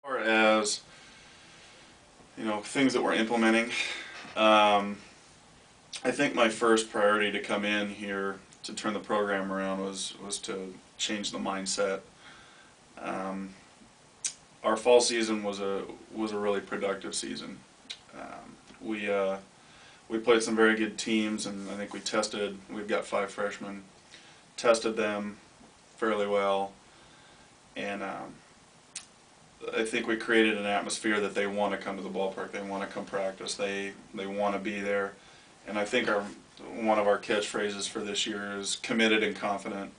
far as things that we're implementing, um, I think my first priority to come in here to turn the program around was to change the mindset. Um, our fall season was a really productive season. We played some very good teams, and I think we've got 5 freshmen, tested them fairly well, and I think we created an atmosphere that they want to come to the ballpark, they want to come practice, they want to be there. And I think one of our catchphrases for this year is committed and confident.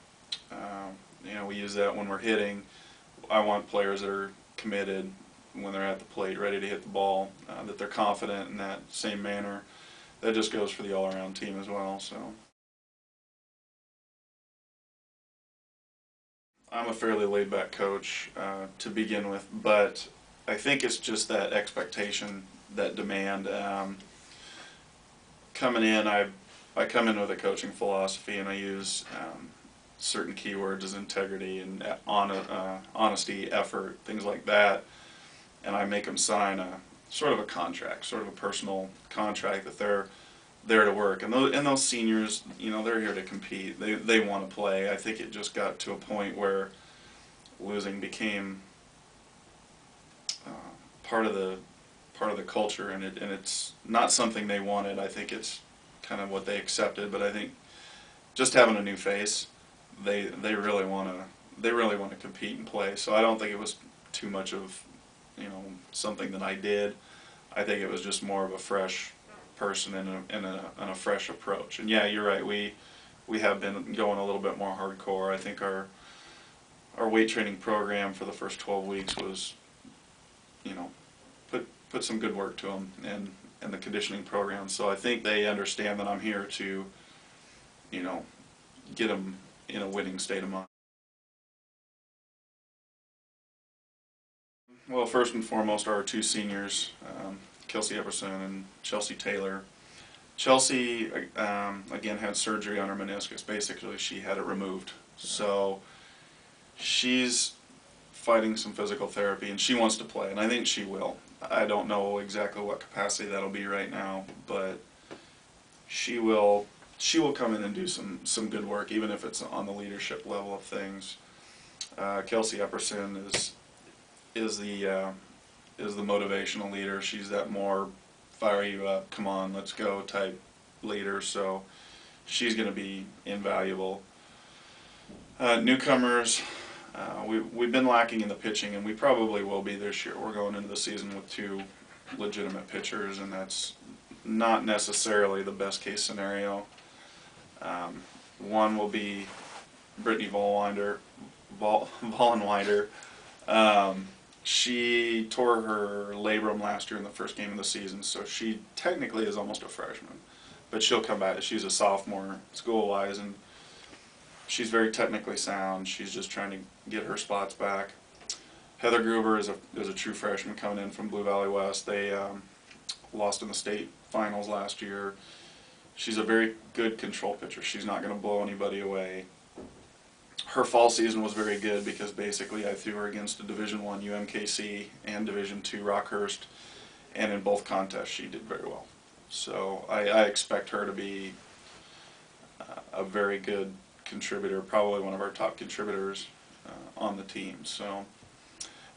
We use that when we're hitting. I want players that are committed when they're at the plate, ready to hit the ball, that they're confident in that same manner. That just goes for the all-around team as well. So I'm a fairly laid-back coach to begin with, but I think it's just that expectation, that demand. Coming in, I come in with a coaching philosophy, and I use certain keywords as integrity and honesty, effort, things like that, and I make them sign a sort of a contract, sort of a personal contract that they're there to work. And those seniors, they're here to compete. They want to play. I think it just got to a point where losing became part of the culture, and it's not something they wanted. I think it's kind of what they accepted. But I think just having a new face, they really want to compete and play. So I don't think it was too much of something that I did. I think it was just more of a fresh person and a fresh approach. And yeah, you're right. We have been going a little bit more hardcore. I think our weight training program for the first 12 weeks was, put some good work to them, and the conditioning program. So I think they understand that I'm here to, get them in a winning state of mind. Well, first and foremost, our 2 seniors, Kelsey Epperson and Chelsea Taylor. Chelsea, again, had surgery on her meniscus. Basically, she had it removed. So she's fighting some physical therapy, and she wants to play, and I think she will. I don't know exactly what capacity that'll be right now, but she will come in and do some good work, even if it's on the leadership level of things. Kelsey Epperson is the motivational leader. She's that more fire you up, come on, let's go type leader. So she's going to be invaluable. Newcomers, we've been lacking in the pitching, and we probably will be this year. We're going into the season with 2 legitimate pitchers, and that's not necessarily the best case scenario. One will be Brittany Vollenwinder. She tore her labrum last year in the first game of the season, so she technically is almost a freshman. But she'll come back. She's a sophomore school-wise, and she's very technically sound. She's just trying to get her spots back. Heather Gruber is a true freshman coming in from Blue Valley West. They lost in the state finals last year. She's a very good control pitcher. She's not going to blow anybody away. Her fall season was very good because basically I threw her against a Division I UMKC and Division II Rockhurst, and in both contests she did very well. So I expect her to be a very good contributor, probably one of our top contributors on the team. So,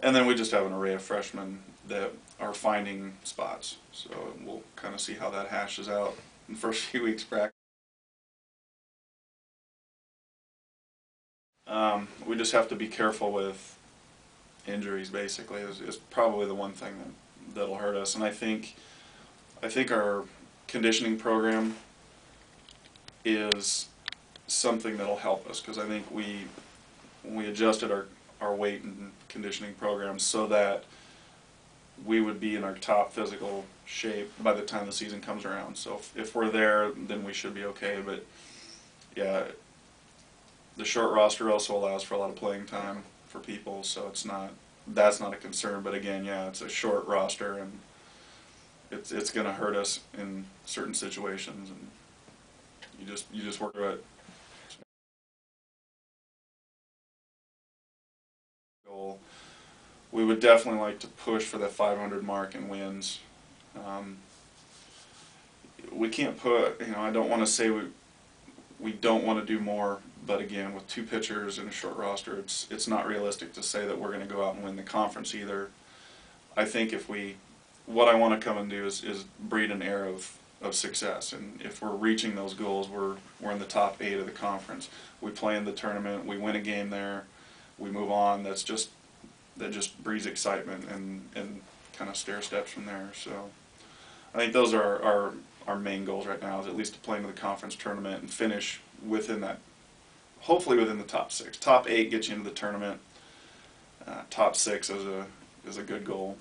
and then we just have an array of freshmen that are finding spots. So we'll kind of see how that hashes out in the first few weeks practice. We just have to be careful with injuries. Basically, is probably the one thing that'll hurt us. And I think our conditioning program is something that'll help us, because I think we adjusted our weight and conditioning programs so that we would be in our top physical shape by the time the season comes around. So if we're there, then we should be okay. But yeah, the short roster also allows for a lot of playing time for people, so that's not a concern. But again, yeah, it's a short roster, and it's going to hurt us in certain situations, and you just work through it. Goal we would definitely like to push for that 500 mark in wins. We can't put, I don't want to say we don't want to do more, but again, with 2 pitchers and a short roster, it's not realistic to say that we're going to go out and win the conference either. I think what I want to come and do is breed an air of success, and if we're reaching those goals, we're in the top 8 of the conference. We play in the tournament, we win a game there, we move on. That just breeds excitement and kind of stair steps from there. So I think those are our main goals right now, is at least to play into the conference tournament and finish within that, hopefully within the top 6. Top 8 gets you into the tournament. Top 6 is a good goal.